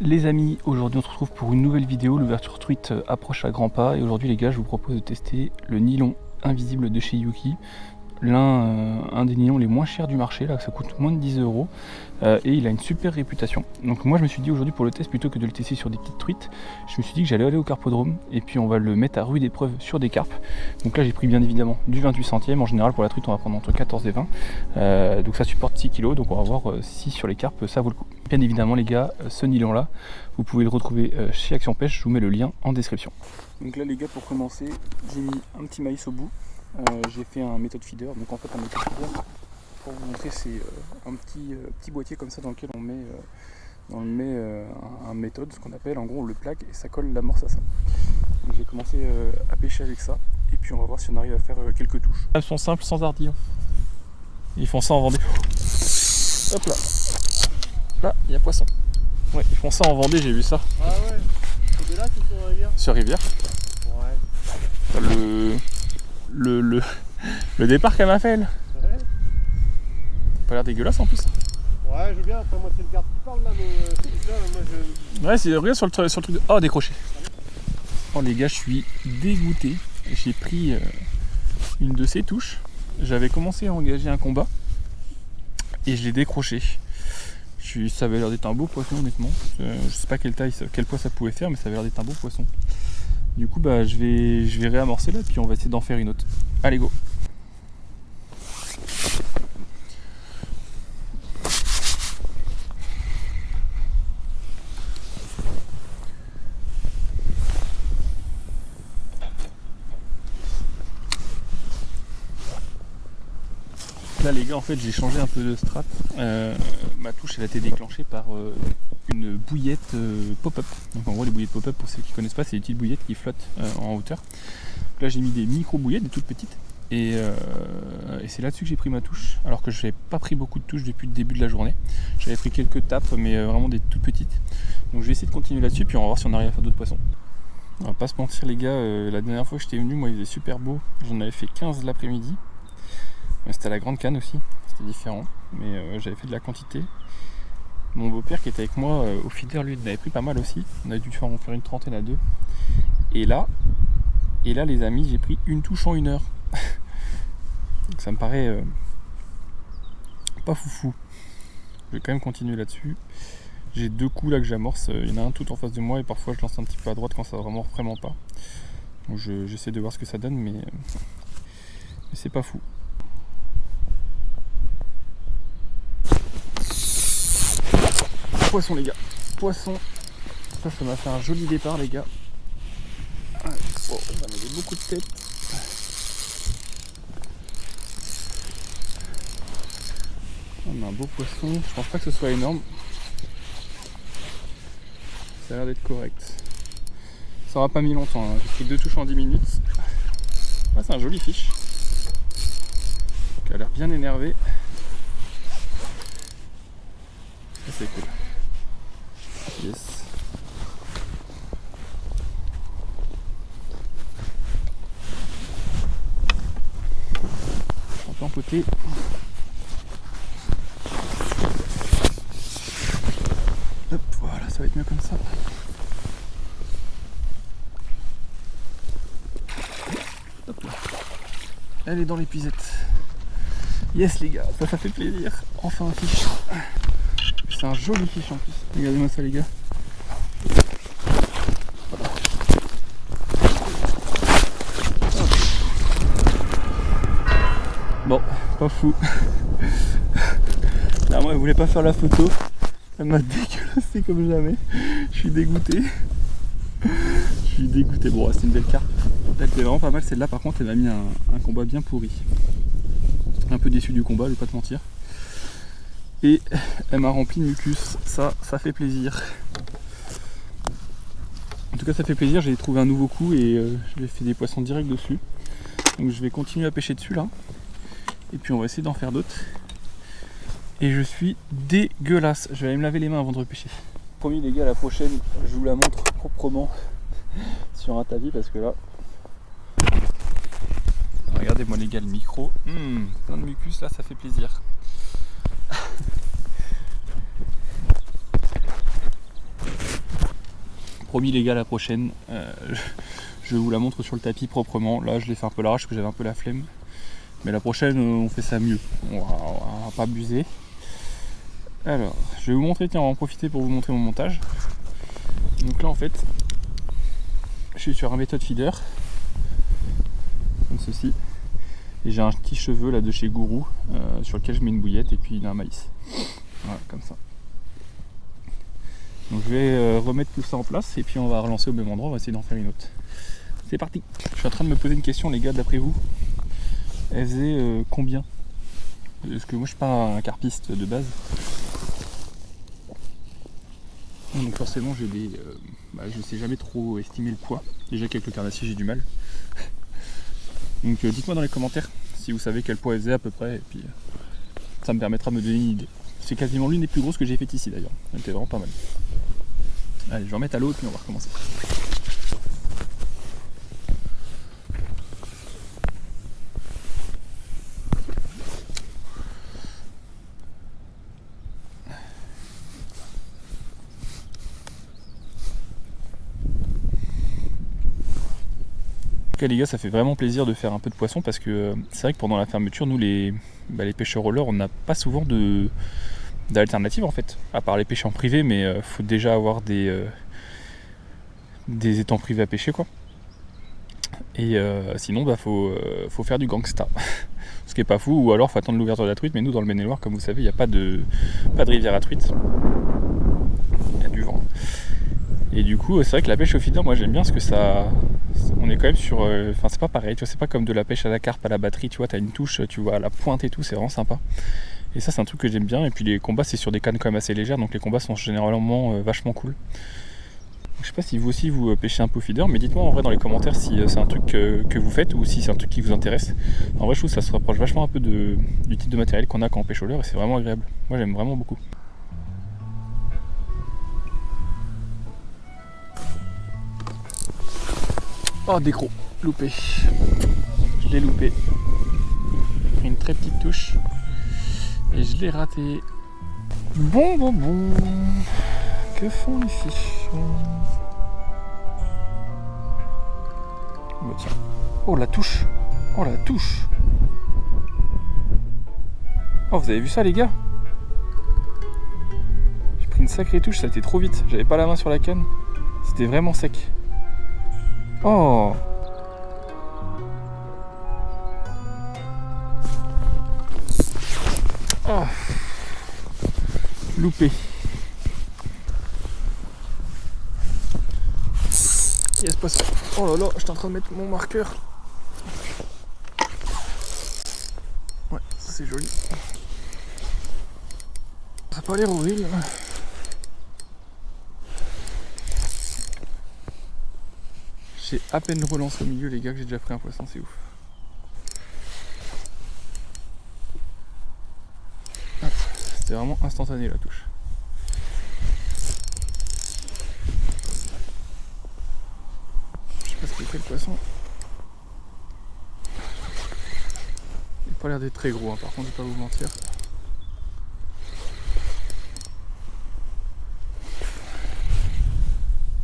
Les amis, aujourd'hui on se retrouve pour une nouvelle vidéo, l'ouverture truite approche à grands pas et aujourd'hui les gars je vous propose de tester le nylon invisible de chez Yuki, un des nylons les moins chers du marché, là ça coûte moins de 10 € et il a une super réputation. Donc moi je me suis dit aujourd'hui pour le test, plutôt que de le tester sur des petites truites, je me suis dit que j'allais aller au carpodrome et puis on va le mettre à rude épreuve sur des carpes. Donc là j'ai pris bien évidemment du 28 centièmes, en général pour la truite on va prendre entre 14 et 20, donc ça supporte 6 kg, donc on va voir si sur les carpes ça vaut le coup. Bien évidemment les gars, ce nylon là, vous pouvez le retrouver chez Action Pêche, je vous mets le lien en description. Donc là les gars, pour commencer, j'ai mis un petit maïs au bout, j'ai fait un méthode feeder, donc en fait un méthode feeder, pour vous montrer, c'est un petit boîtier comme ça dans lequel on met, un méthode, ce qu'on appelle, en gros on le plaque et ça colle l'amorce à ça. Donc j'ai commencé à pêcher avec ça, et puis on va voir si on arrive à faire quelques touches. Elles sont simples, sans ardillons. Ils font ça en Vendée. Hop là. Là, il y a poisson. Ouais, ils font ça en Vendée, j'ai vu ça. Ah ouais, c'est de là que sur Rivière. Sur Rivière. Ouais. Le départ qu'elle m'a fait, elle. Ouais. Pas l'air dégueulasse en plus. Ouais, je veux bien, après moi c'est le garde qui parle là, mais c'est ça, moi je... Ouais, c'est regarde sur le truc de... Oh, décroché. Oh les gars, je suis dégoûté. J'ai pris une de ces touches. J'avais commencé à engager un combat et je l'ai décroché. Ça avait l'air d'être un beau poisson honnêtement. Je sais pas quelle taille, quel poids ça pouvait faire, mais ça avait l'air d'être un beau poisson. Du coup bah je vais réamorcer là, puis on va essayer d'en faire une autre. Allez go. Là les gars, en fait j'ai changé un peu de strat. Ma touche elle a été déclenchée par une bouillette pop-up. Donc en gros les bouillettes pop-up, pour ceux qui ne connaissent pas, c'est des petites bouillettes qui flottent en hauteur. Donc là j'ai mis des micro bouillettes, des toutes petites, et c'est là-dessus que j'ai pris ma touche, alors que je n'avais pas pris beaucoup de touches depuis le début de la journée. J'avais pris quelques tapes, mais vraiment des toutes petites. Donc je vais essayer de continuer là-dessus, puis on va voir si on arrive à faire d'autres poissons. On va pas se mentir les gars, la dernière fois que j'étais venu, moi il faisait super beau, j'en avais fait 15 l'après-midi. C'était à la grande canne aussi, c'était différent, mais j'avais fait de la quantité. Mon beau-père qui était avec moi au feeder, lui, il en avait pris pas mal aussi. On a dû en faire une trentaine à deux. Et là les amis, j'ai pris une touche en 1 heure. Donc ça me paraît pas foufou. Je vais quand même continuer là-dessus. J'ai 2 coups là que j'amorce. Il y en a un tout en face de moi et parfois je lance un petit peu à droite quand ça va vraiment pas. Donc j'essaie de voir ce que ça donne, mais c'est pas fou. Poisson les gars, poisson. Ça m'a fait un joli départ les gars. Ouais. Oh, j'en avais beaucoup de tête. On a un beau poisson, je pense pas que ce soit énorme. Ça a l'air d'être correct. Ça aura pas mis longtemps, hein. J'ai pris 2 touches en 10 minutes. Ouais, c'est un joli fiche. Qui a l'air bien énervé. Ça c'est cool. Yes. On peut empoter. Hop, voilà, ça va être mieux comme ça. Hop là. Elle est dans l'épuisette. Yes les gars, ça fait plaisir. Enfin un fiche. C'est un joli fiche en plus. Regardez-moi ça les gars. Bon, pas fou. Là, moi elle voulait pas faire la photo. Elle m'a dégueulassé comme jamais. Je suis dégoûté. Bon, c'est une belle carte. Elle était vraiment pas mal. Celle-là par contre elle m'a mis un combat bien pourri. Un peu déçu du combat, je vais pas te mentir. Et elle m'a rempli de mucus, ça fait plaisir. En tout cas ça fait plaisir, j'ai trouvé un nouveau coup et je vais faire des poissons directs dessus. Donc je vais continuer à pêcher dessus là. Et puis on va essayer d'en faire d'autres. Et je suis dégueulasse, je vais aller me laver les mains avant de repêcher. Promis les gars, la prochaine je vous la montre proprement sur un tapis parce que là... Regardez-moi les gars le micro, plein de mucus là, ça fait plaisir. Promis les gars, la prochaine, je vous la montre sur le tapis proprement. Là je l'ai fait un peu l'arrache parce que j'avais un peu la flemme. Mais la prochaine on fait ça mieux. On va pas abuser. Alors, je vais vous montrer, tiens, on va en profiter pour vous montrer mon montage. Donc là en fait, je suis sur un méthode feeder, comme ceci. Et j'ai un petit cheveu là de chez Gourou, sur lequel je mets une bouillette et puis il a un maïs. Voilà, comme ça. Donc je vais remettre tout ça en place et puis on va relancer au même endroit, on va essayer d'en faire une autre. C'est parti. Je suis en train de me poser une question les gars, d'après vous, elle faisait combien? Parce que moi je suis pas un carpiste de base. Donc forcément j'ai des. Je sais jamais trop estimer le poids. Déjà qu'avec le carnassier j'ai du mal. Donc dites-moi dans les commentaires si vous savez quel poids elle faisait à peu près et puis ça me permettra de me donner une idée. C'est quasiment l'une des plus grosses que j'ai faites ici d'ailleurs. Elle était vraiment pas mal. Allez, je vais remettre à l'autre et on va recommencer. Les gars, ça fait vraiment plaisir de faire un peu de poisson parce que c'est vrai que pendant la fermeture, nous les pêcheurs rollers, on n'a pas souvent d'alternatives en fait, à part les pêcher en privé, mais faut déjà avoir des étangs privés à pêcher quoi. Et sinon faut faire du gangsta, ce qui est pas fou, ou alors faut attendre l'ouverture de la truite, mais nous dans le Maine-et-Loire, comme vous savez, il n'y a pas de rivière à truite, il y a du vent. Et du coup, c'est vrai que la pêche au feeder, moi j'aime bien parce que ça. On est quand même sur. Enfin, c'est pas pareil, tu vois, c'est pas comme de la pêche à la carpe à la batterie, tu vois, t'as une touche, tu vois, à la pointe et tout, c'est vraiment sympa. Et ça, c'est un truc que j'aime bien. Et puis les combats, c'est sur des cannes quand même assez légères, donc les combats sont généralement vachement cool. Je sais pas si vous aussi vous pêchez un peu au feeder, mais dites-moi en vrai dans les commentaires si c'est un truc que vous faites ou si c'est un truc qui vous intéresse. En vrai, je trouve que ça se rapproche vachement un peu du type de matériel qu'on a quand on pêche au leurre et c'est vraiment agréable. Moi, j'aime vraiment beaucoup. Oh, décro, loupé. Je l'ai loupé. Une très petite touche. Et je l'ai raté. Bon. Que font les fichons? Bah tiens. Oh la touche. Oh la touche. Oh, vous avez vu ça les gars? J'ai pris une sacrée touche, ça a été trop vite. J'avais pas la main sur la canne. C'était vraiment sec. Oh! Oh! Loupé. Yes, poisson. Oh là là, j'étais en train de mettre mon marqueur. Ouais, ça c'est joli. Ça n'a pas l'air horrible. J'ai à peine relancé au milieu les gars que j'ai déjà pris un poisson, c'est ouf. C'était vraiment instantané la touche. Je sais pas ce qu'il fait le poisson. Il n'a pas l'air d'être très gros, hein. Par contre je vais pas vous mentir.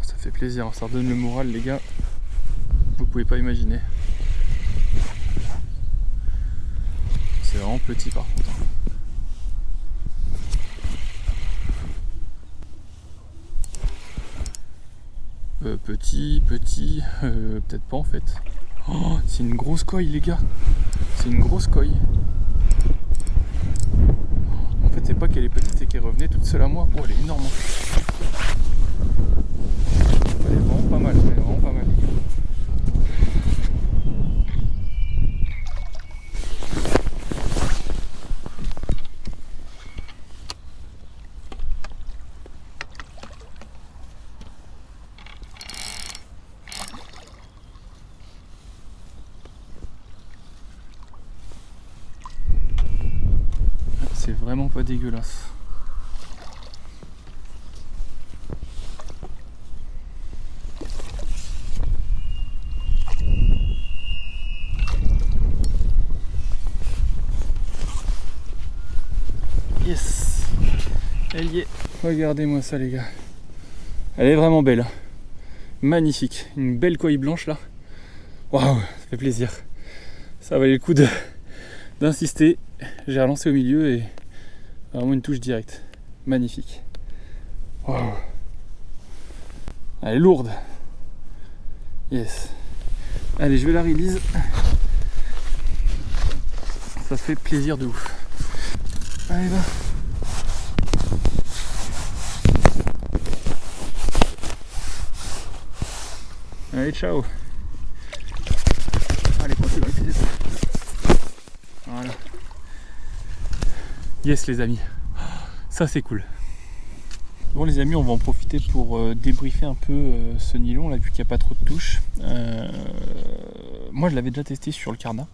Ça fait plaisir, ça redonne le moral les gars. Vous pouvez pas imaginer. C'est vraiment petit par contre. Petit, peut-être pas en fait. Oh, c'est une grosse coille les gars. C'est une grosse coille. En fait c'est pas qu'elle est petite et qu'elle revenait toute seule à moi. Oh elle est énorme. Elle est vraiment pas mal, les gars. C'est vraiment pas dégueulasse. Yes, elle y est. Regardez-moi ça les gars. Elle est vraiment belle. Magnifique, une belle coille blanche là. Waouh, ça fait plaisir. Ça valait le coup d'insister. J'ai relancé au milieu et vraiment une touche directe. Magnifique. Waouh. Elle est lourde. Yes. Allez, je vais la release. Ça fait plaisir de ouf. Allez, va. Allez, ciao. Allez, continue dans les pieds. Voilà. Yes, les amis. Ça, c'est cool. Bon, les amis, on va en profiter pour débriefer un peu ce nylon là, vu qu'il n'y a pas trop de touches. Moi, je l'avais déjà testé sur le Carnat.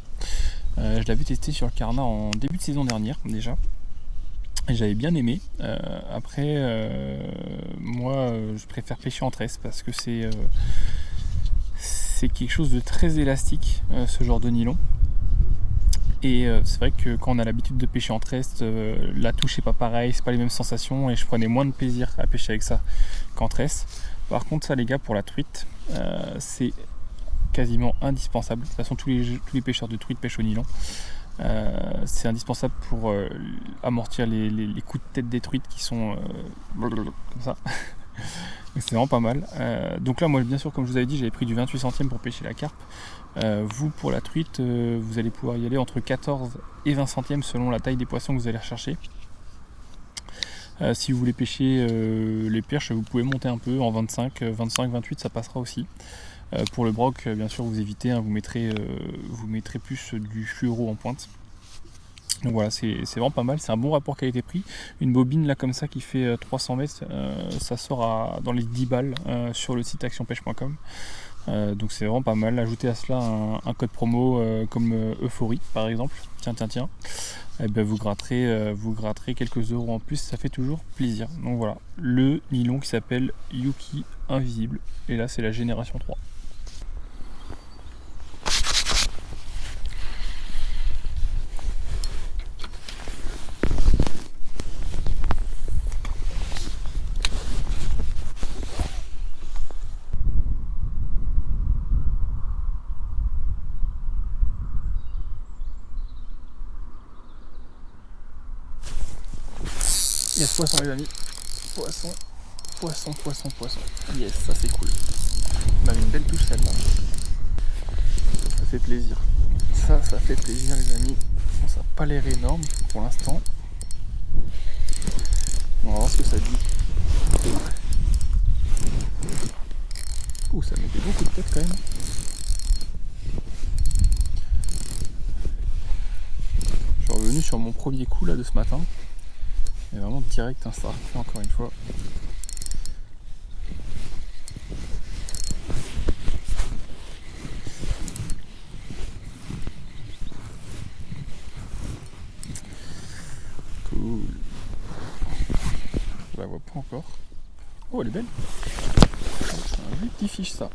Je l'avais testé sur le Carnat en début de saison dernière déjà. Et j'avais bien aimé. Après, moi, je préfère pêcher en tresse parce que c'est quelque chose de très élastique, ce genre de nylon. Et c'est vrai que quand on a l'habitude de pêcher en tresse, la touche n'est pas pareille, c'est pas les mêmes sensations et je prenais moins de plaisir à pêcher avec ça qu'en tresse. Par contre, ça, les gars, pour la truite, c'est quasiment indispensable. De toute façon, tous les pêcheurs de truite pêchent au nylon. C'est indispensable pour amortir les coups de tête des truites qui sont comme ça. C'est vraiment pas mal. Donc là, moi, bien sûr, comme je vous avais dit, j'avais pris du 28 centièmes pour pêcher la carpe. Vous, pour la truite, vous allez pouvoir y aller entre 14 et 20 centièmes selon la taille des poissons que vous allez rechercher. Si vous voulez pêcher les perches, vous pouvez monter un peu en 25, 28, ça passera aussi. Pour le broc, bien sûr, vous évitez, hein, vous mettrez plus du fluoro en pointe. Donc voilà, c'est vraiment pas mal, c'est un bon rapport qualité-prix. Une bobine là comme ça qui fait 300 mètres, ça sort dans les 10 balles sur le site actionpêche.com. Donc c'est vraiment pas mal. Ajoutez à cela un code promo comme Euphorie par exemple. Tiens. Et ben vous gratterez quelques euros en plus, ça fait toujours plaisir. Donc voilà, le nylon qui s'appelle Yuki Invisible. Et là c'est la génération 3. Yes, poisson les amis. Poisson. Yes, ça c'est cool. On a une belle touche celle-là. Ça fait plaisir. Ça fait plaisir les amis. Bon, ça n'a pas l'air énorme pour l'instant. On va voir ce que ça dit. Ouh, ça mettait beaucoup de tête quand même. Je suis revenu sur mon premier coup là de ce matin. Et vraiment direct un star, encore une fois. Cool. Je la vois pas encore. Oh, elle est belle. C'est un joli petit fiche ça.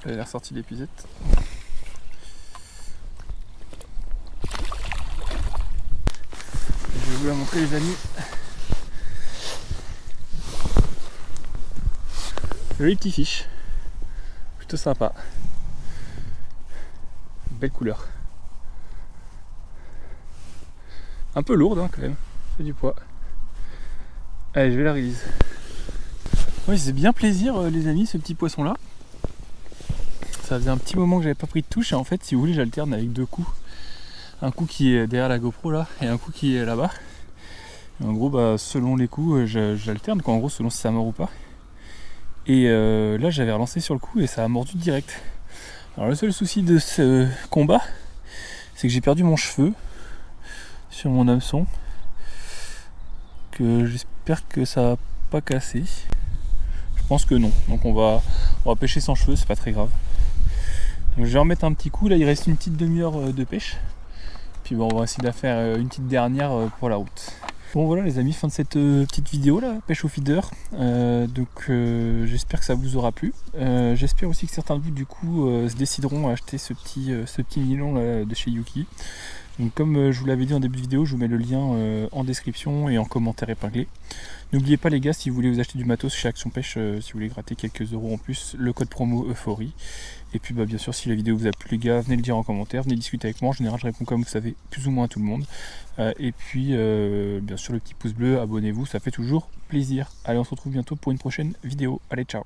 Elle a l'air sortie d'épuisette. Je vais vous la montrer les amis. Joli petit fiche. Plutôt sympa. Belle couleur. Un peu lourde hein, quand même. Fait du poids. Allez, je vais la release. Oui, c'est bien plaisir les amis ce petit poisson là. Ça faisait un petit moment que j'avais pas pris de touche et en fait si vous voulez j'alterne avec deux coups. Un coup qui est derrière la GoPro là et un coup qui est là-bas. En gros bah, selon les coups j'alterne quoi, en gros selon si ça mord ou pas. Et là j'avais relancé sur le coup et ça a mordu direct. Alors le seul souci de ce combat c'est que j'ai perdu mon cheveu sur mon hameçon. Que j'espère que ça va pas casser. Je pense que non. Donc on va pêcher sans cheveux, c'est pas très grave. Donc je vais remettre un petit coup, là il reste une petite demi-heure de pêche. Puis bon, on va essayer de la faire une petite dernière pour la route. Bon voilà les amis, fin de cette petite vidéo là, pêche au feeder. J'espère que ça vous aura plu. J'espère aussi que certains de vous du coup se décideront à acheter ce petit nylon là, de chez Yuki. Donc comme je vous l'avais dit en début de vidéo, je vous mets le lien en description et en commentaire épinglé. N'oubliez pas les gars, si vous voulez vous acheter du matos chez Action Pêche, si vous voulez gratter quelques euros en plus, le code promo Euphorie. Et puis bien sûr, si la vidéo vous a plu les gars, venez le dire en commentaire, venez discuter avec moi. En général, je réponds comme vous savez, plus ou moins à tout le monde. Et puis bien sûr, le petit pouce bleu, abonnez-vous, ça fait toujours plaisir. Allez, on se retrouve bientôt pour une prochaine vidéo. Allez, ciao!